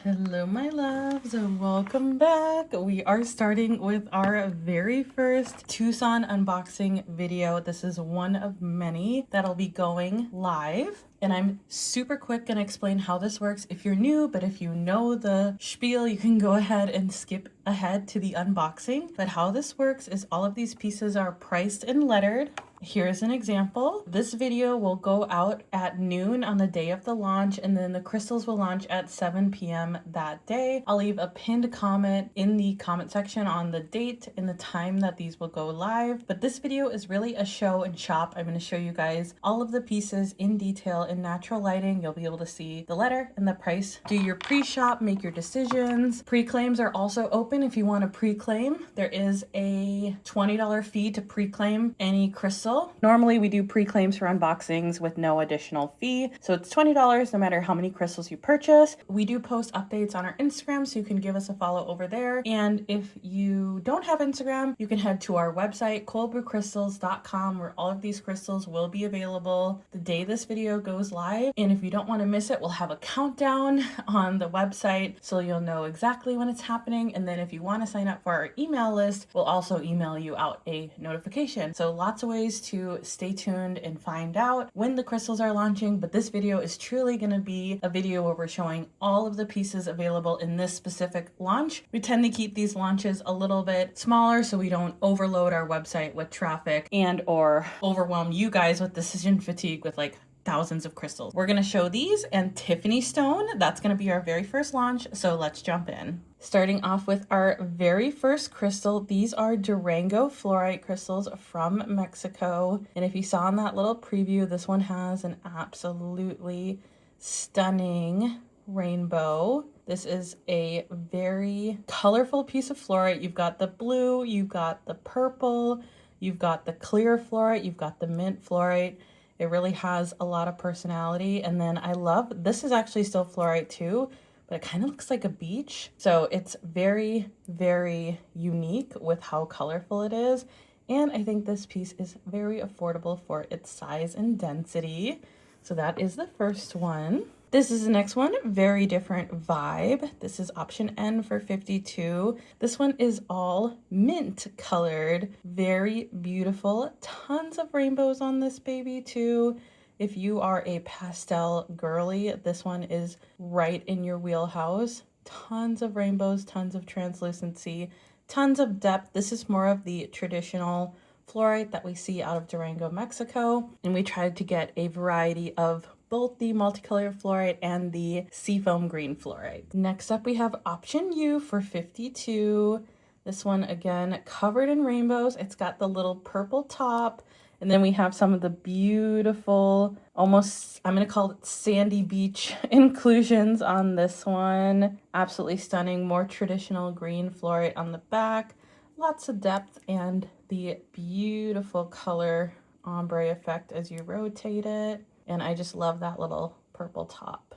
Hello my loves, welcome back. We are starting with our very first Tucson unboxing video. This is one of many that'll be going live. And I'm super quick gonna explain how this works if you're new, but if you know the spiel, you can go ahead and skip ahead to the unboxing. But how this works is all of these pieces are priced and lettered. Here's an example. This video will go out at noon on the day of the launch, and then the crystals will launch at 7 p.m. that day. I'll leave a pinned comment in the comment section on the date and the time that these will go live. But this video is really a show and shop. I'm going to show you guys all of the pieces in detail in natural lighting. You'll be able to see the letter and the price. Do your pre-shop, make your decisions. Pre-claims are also open if you want to pre-claim. There is a $20 fee to pre-claim any crystal. Normally we do pre-claims for unboxings with no additional fee. So it's $20 no matter how many crystals you purchase. We do post updates on our Instagram, so you can give us a follow over there. And if you don't have Instagram, you can head to our website, coldbrewcrystals.com, where all of these crystals will be available the day this video goes live. And if you don't want to miss it, we'll have a countdown on the website so you'll know exactly when it's happening. And then if you want to sign up for our email list, we'll also email you out a notification. So lots of ways to stay tuned and find out when the crystals are launching. But this video is truly going to be a video where we're showing all of the pieces available in this specific launch. We tend to keep these launches a little bit smaller so we don't overload our website with traffic and or overwhelm you guys with decision fatigue with like thousands of crystals. We're going to show these and Tiffany stone. That's going to be our very first launch. So let's jump in. Starting off with our very first crystal, these are Durango Fluorite crystals from Mexico. And if you saw in that little preview, this one has an absolutely stunning rainbow. This is a very colorful piece of fluorite. You've got the blue, you've got the purple, you've got the clear fluorite, you've got the mint fluorite. It really has a lot of personality. And then I love, this is actually still fluorite too, but it kind of looks like a beach. So it's very, very unique with how colorful it is. And I think this piece is very affordable for its size and density. So that is the first one. This is the next one, very different vibe. This is option N for 52. This one is all mint colored, very beautiful. Tons of rainbows on this baby too. If you are a pastel girly, this one is right in your wheelhouse. Tons of rainbows, tons of translucency, tons of depth. This is more of the traditional fluorite that we see out of Durango, Mexico. And we tried to get a variety of both the multicolored fluorite and the seafoam green fluorite. Next up, we have option U for 52. This one, again, covered in rainbows. It's got the little purple top. And then we have some of the beautiful, almost, I'm going to call it sandy beach inclusions on this one. Absolutely stunning, more traditional green fluorite on the back. Lots of depth and the beautiful color ombre effect as you rotate it. And I just love that little purple top.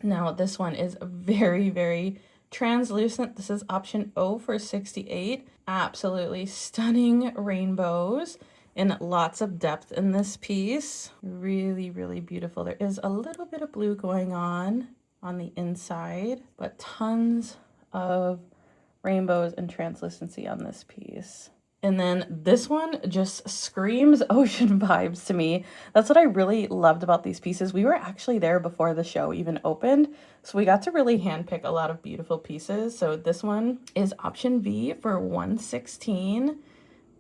Now this one is very, very translucent. This is option O for 68. Absolutely stunning rainbows and lots of depth in this piece. Really, really beautiful. There is a little bit of blue going on the inside, but tons of rainbows and translucency on this piece. And then this one just screams ocean vibes to me. That's what I really loved about these pieces. We were actually there before the show even opened, so we got to really handpick a lot of beautiful pieces. So this one is option V for 116.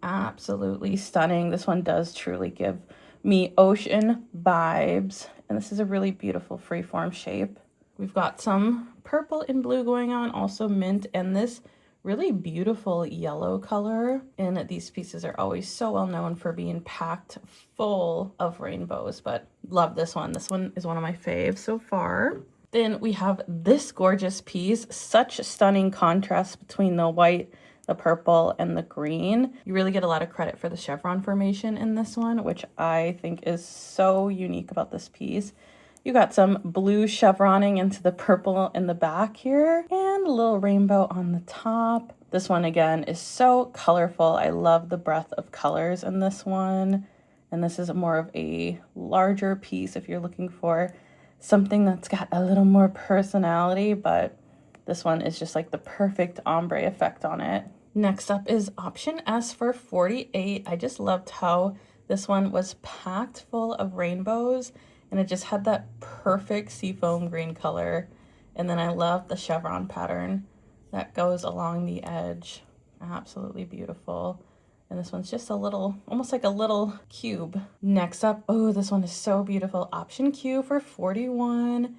Absolutely stunning. This one does truly give me ocean vibes. And this is a really beautiful freeform shape. We've got some purple and blue going on, also mint, and this really beautiful yellow color. And these pieces are always so well known for being packed full of rainbows, but love this one. This one is one of my faves so far. Then we have this gorgeous piece, such stunning contrast between the white, the purple, and the green. You really get a lot of credit for the chevron formation in this one, which I think is so unique about this piece. You got some blue chevroning into the purple in the back here and a little rainbow on the top. This one again is so colorful. I love the breadth of colors in this one. And this is more of a larger piece if you're looking for something that's got a little more personality, but This one is just like the perfect ombre effect on it. Next up is option S for 48. I just loved how this one was packed full of rainbows, and it just had that perfect seafoam green color. And then I love the chevron pattern that goes along the edge. Absolutely beautiful. And this one's just a little, almost like a little cube. Next up, oh, this one is so beautiful. Option Q for 41.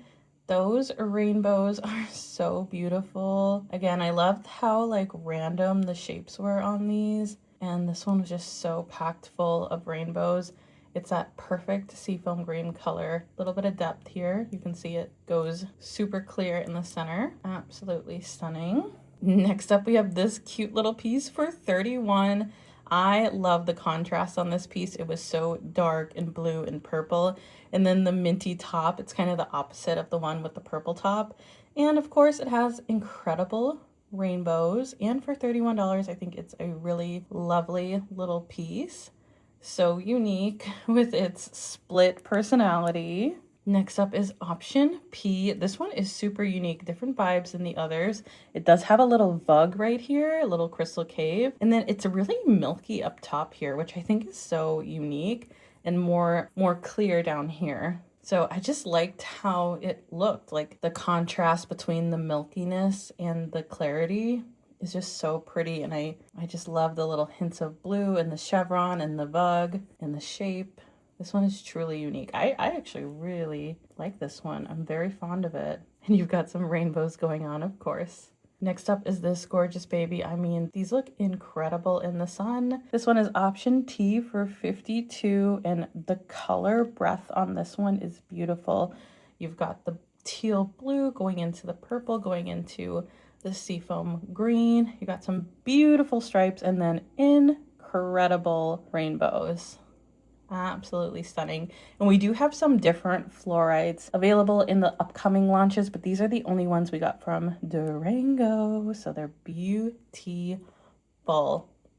Those rainbows are so beautiful. Again, I loved how like random the shapes were on these. And this one was just so packed full of rainbows. It's that perfect seafoam green color. A little bit of depth here. You can see it goes super clear in the center. Absolutely stunning. Next up, we have this cute little piece for 31. I love the contrast on this piece. It was so dark and blue and purple. And then the minty top, it's kind of the opposite of the one with the purple top. And of course, it has incredible rainbows. And for $31, I think it's a really lovely little piece. So unique with its split personality. Next up is option P. This one is super unique, different vibes than the others. It does have a little vug right here, a little crystal cave. And then it's really milky up top here, which I think is so unique, and more clear down here. So I just liked how it looked, like the contrast between the milkiness and the clarity is just so pretty. And I just love the little hints of blue and the chevron and the vug and the shape. This one is truly unique. I actually really like this one. I'm very fond of it. And you've got some rainbows going on, of course. Next up is this gorgeous baby. I mean, these look incredible in the sun. This one is option T for 52, and the color breadth on this one is beautiful. You've got the teal blue going into the purple, going into the seafoam green. You got some beautiful stripes, and then incredible rainbows. Absolutely stunning. And we do have some different fluorites available in the upcoming launches, but these are the only ones we got from Durango. So they're beautiful.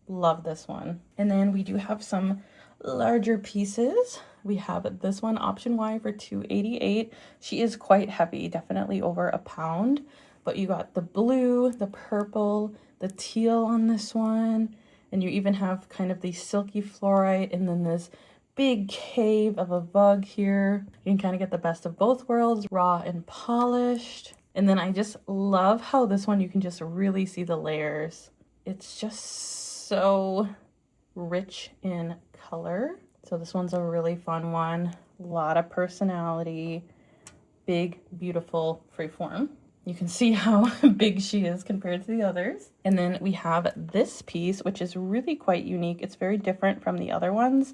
Love this one. And then we do have some larger pieces. We have this one, option Y for 288. She is quite heavy, definitely over a pound, but you got the blue, the purple, the teal on this one. And you even have kind of the silky fluorite, and then this big cave of a vug here. You can kind of get the best of both worlds, raw and polished. And then I just love how this one, you can just really see the layers. It's just so rich in color. So this one's a really fun one. A lot of personality, big, beautiful freeform. You can see how big she is compared to the others. And then we have this piece, which is really quite unique. It's very different from the other ones.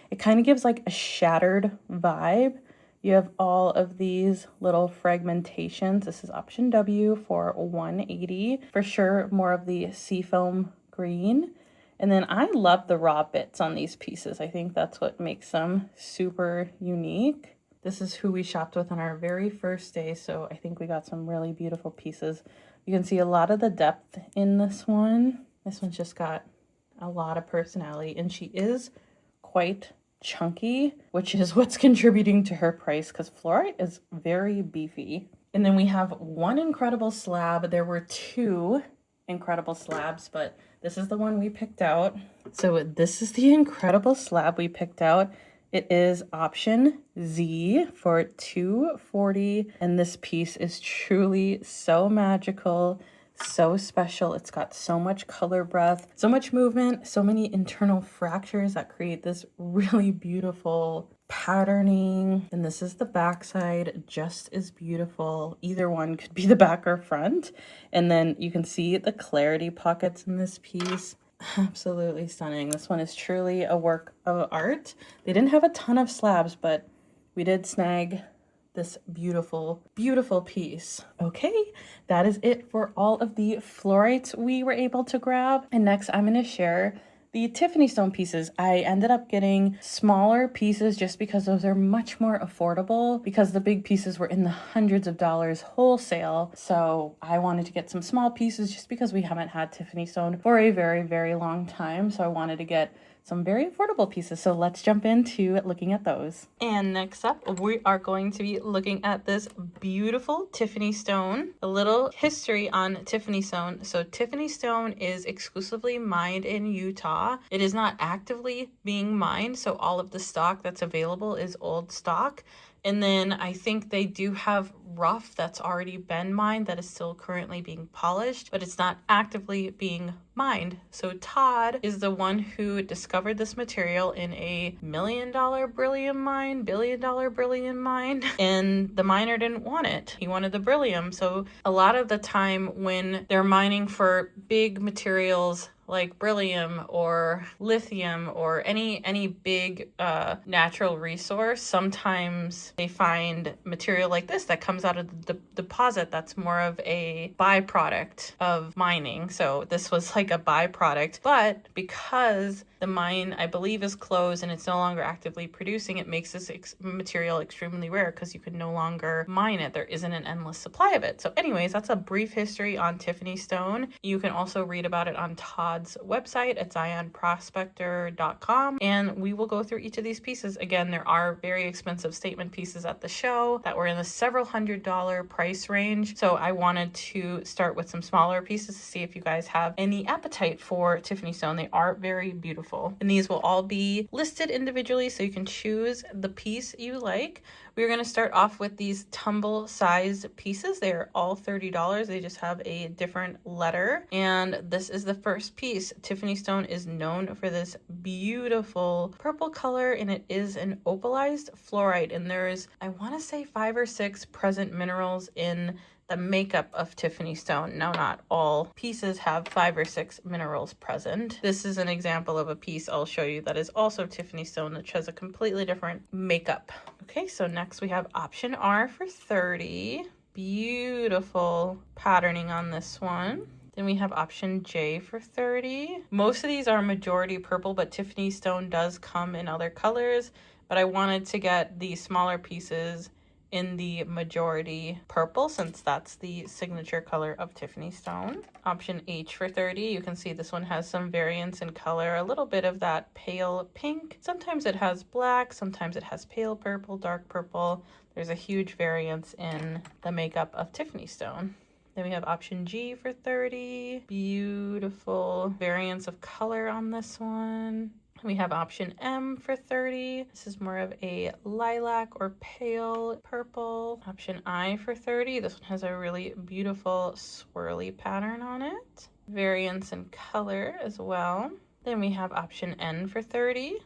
It kind of gives like a shattered vibe. You have all of these little fragmentations. This is option W for 180. For sure, more of the seafoam green. And then I love the raw bits on these pieces. I think that's what makes them super unique. This is who we shopped with on our very first day, so I think we got some really beautiful pieces. You can see a lot of the depth in this one. This one's just got a lot of personality, and she is quite chunky, which is what's contributing to her price, because fluorite is very beefy. And then we have one incredible slab. There were two incredible slabs, but this is the one we picked out. So this is the incredible slab we picked out. It is option Z for 240, and this piece is truly so magical, so special. It's got so much color breadth, so much movement, so many internal fractures that create this really beautiful patterning. And this is the back side, just as beautiful. Either one could be the back or front. And then you can see the clarity pockets in this piece. Absolutely stunning. This one is truly a work of art. They didn't have a ton of slabs, but we did snag this beautiful, beautiful piece. Okay, that is it for all of the fluorites we were able to grab. And next I'm going to share the Tiffany stone pieces. I ended up getting smaller pieces just because those are much more affordable, because the big pieces were in the hundreds of dollars wholesale. So I wanted to get some small pieces just because we haven't had Tiffany stone for a very, very long time. So I wanted to get some very affordable pieces. So let's jump into looking at those. And next up, we are going to be looking at this beautiful Tiffany stone. A little history on Tiffany stone. So Tiffany stone is exclusively mined in Utah. It is not actively being mined, so all of the stock that's available is old stock. And then I think they do have rough that's already been mined that is still currently being polished, but it's not actively being mined. So Todd is the one who discovered this material in a $1 million beryllium mine, $1 billion beryllium mine, and the miner didn't want it. He wanted the beryllium. So a lot of the time when they're mining for big materials like beryllium or lithium or any big natural resource, sometimes they find material like this that comes out of the deposit that's more of a byproduct of mining. So this was like a byproduct, but because the mine, I believe, is closed and it's no longer actively producing, it makes this material extremely rare because you can no longer mine it. There isn't an endless supply of it. So anyways, that's a brief history on Tiffany stone. You can also read about it on Todd's website at zionprospector.com, and we will go through each of these pieces. Again, there are very expensive statement pieces at the show that were in the several $100 price range. So I wanted to start with some smaller pieces to see if you guys have any appetite for Tiffany stone. They are very beautiful. And these will all be listed individually so you can choose the piece you like. We're going to start off with these tumble sized pieces. They're all $30. They just have a different letter. And this is the first piece. Tiffany stone is known for this beautiful purple color, and it is an opalized fluorite. And there's, I want to say, 5 or 6 present minerals in the makeup of Tiffany stone. Now, not all pieces have 5 or 6 minerals present. This is an example of a piece I'll show you that is also Tiffany stone, which has a completely different makeup. Okay, so next we have option R for 30. Beautiful patterning on this one. Then we have option J for 30. Most of these are majority purple, but Tiffany stone does come in other colors. But I wanted to get the smaller pieces in the majority purple since that's the signature color of Tiffany stone. Option H for 30. You can see this one has some variance in color, a little bit of that pale pink. Sometimes it has black, sometimes it has pale purple, dark purple. There's a huge variance in the makeup of Tiffany stone. Then we have option G for 30. Beautiful variance of color on this one. We have option M for 30. This is more of a lilac or pale purple. Option I for 30. This one has a really beautiful swirly pattern on it. Variance in color as well. Then we have option N for 30.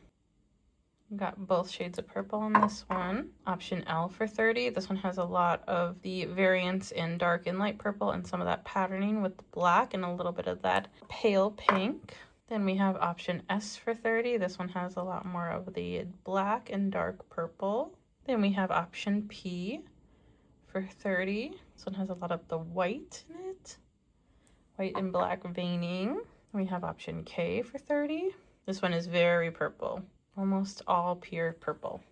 We've got both shades of purple on this one. Option L for 30. This one has a lot of the variance in dark and light purple and some of that patterning with the black and a little bit of that pale pink. Then we have option S for 30. This one has a lot more of the black and dark purple. Then we have option P for 30. This one has a lot of the white in it. White and black veining. We have option K for 30. This one is very purple. Almost all pure purple.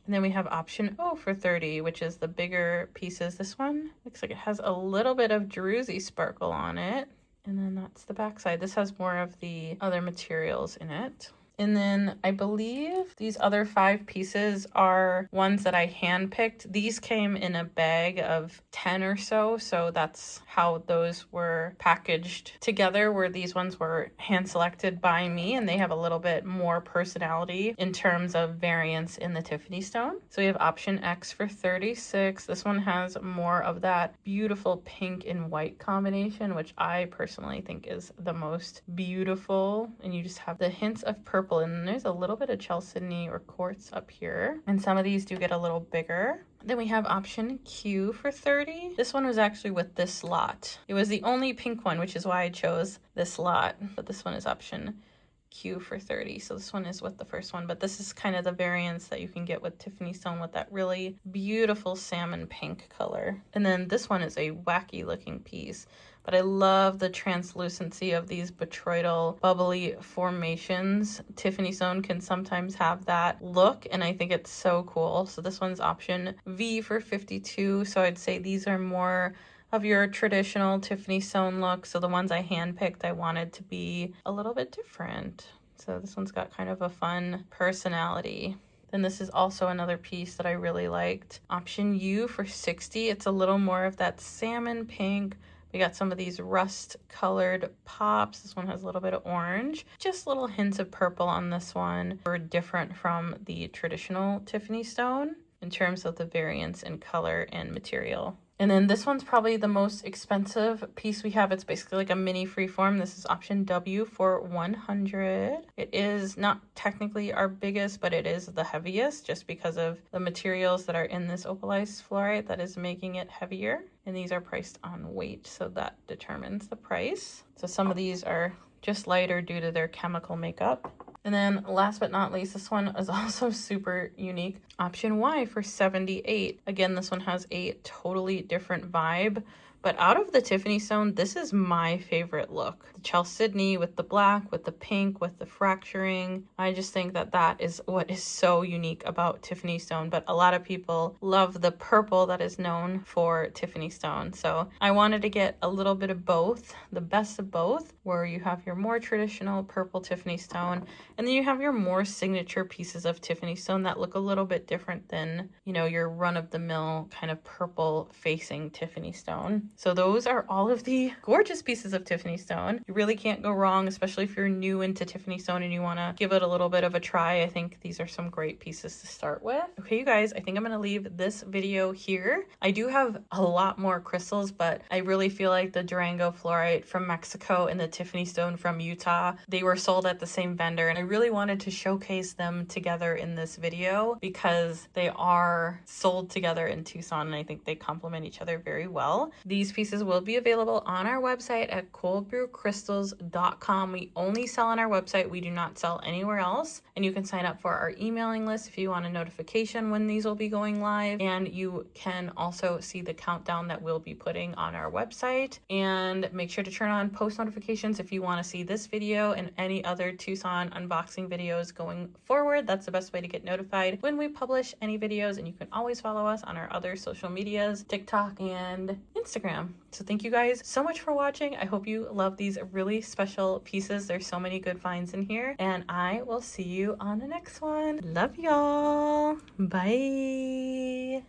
And then we have option O for 30, which is the bigger pieces. This one looks like it has a little bit of druzy sparkle on it. And then that's the backside. This has more of the other materials in it. And then I believe these other 5 pieces are ones that I handpicked. These came in a bag of 10 or so. So that's how those were packaged together, where these ones were hand selected by me, and they have a little bit more personality in terms of variance in the Tiffany stone. So we have option X for 36. This one has more of that beautiful pink and white combination, which I personally think is the most beautiful. And you just have the hints of purple, and there's a little bit of chalcedony or quartz up here. And some of these do get a little bigger. Then we have option Q for 30. This one was actually with this lot. It was the only pink one, which is why I chose this lot. But this one is option Q for 30. So this one is with the first one, but this is kind of the variance that you can get with Tiffany stone with that really beautiful salmon pink color. And then this one is a wacky looking piece, but I love the translucency of these botryoidal bubbly formations. Tiffany stone can sometimes have that look, and I think it's so cool. So this one's option V for 52. So I'd say these are more of your traditional Tiffany stone look. So the ones I handpicked, I wanted to be a little bit different. So this one's got kind of a fun personality. Then this is also another piece that I really liked. Option U for $60. It's a little more of that salmon pink. We got some of these rust colored pops. This one has a little bit of orange. Just little hints of purple on this one. We're different from the traditional Tiffany stone in terms of the variance in color and material. And then this one's probably the most expensive piece we have. It's basically like a mini freeform. This is option W for 100. It is not technically our biggest, but it is the heaviest just because of the materials that are in this opalized fluorite that is making it heavier. And these are priced on weight, so that determines the price. So some of these are just lighter due to their chemical makeup. And then last but not least, this one is also super unique. Option Y for 78. Again, this one has a totally different vibe. But out of the Tiffany stone, this is my favorite look. The chalcedony with the black, with the pink, with the fracturing. I just think that that is what is so unique about Tiffany stone. But a lot of people love the purple that is known for Tiffany stone. So I wanted to get a little bit of both, the best of both, where you have your more traditional purple Tiffany stone, and then you have your more signature pieces of Tiffany stone that look a little bit different than, you know, your run-of-the-mill kind of purple facing Tiffany stone. So those are all of the gorgeous pieces of Tiffany stone. You really can't go wrong, especially if you're new into Tiffany stone and you want to give it a little bit of a try. I think these are some great pieces to start with. Okay, you guys, I think I'm going to leave this video here. I do have a lot more crystals, but I really feel like the Durango Fluorite from Mexico and the Tiffany stone from Utah, they were sold at the same vendor, and I really wanted to showcase them together in this video because they are sold together in Tucson, and I think they complement each other very well. These pieces will be available on our website at coldbrewcrystals.com. We only sell on our website. We do not sell anywhere else. And you can sign up for our emailing list if you want a notification when these will be going live. And you can also see the countdown that we'll be putting on our website. And make sure to turn on post notifications if you want to see this video and any other Tucson unboxing videos going forward. That's the best way to get notified when we publish any videos. And you can always follow us on our other social medias, TikTok and Instagram. So thank you guys so much for watching. I hope you love these really special pieces. There's so many good finds in here, and I will see you on the next one. Love y'all. Bye.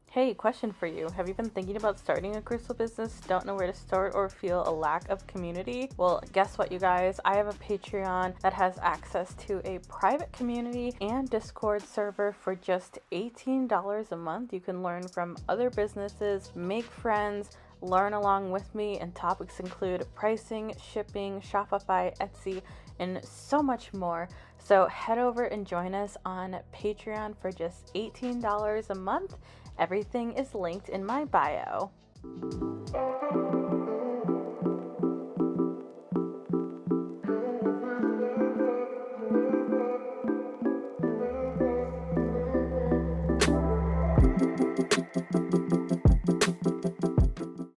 Hey, question for you. Have you been thinking about starting a crystal business, don't know where to start, or feel a lack of community? Well, guess what, you guys? I have a Patreon that has access to a private community and Discord server for just $18 a month. You can learn from other businesses, make friends, learn along with me, and topics include pricing, shipping, Shopify, Etsy, and so much more. So head over and join us on Patreon for just $18 a month. Everything is linked in my bio.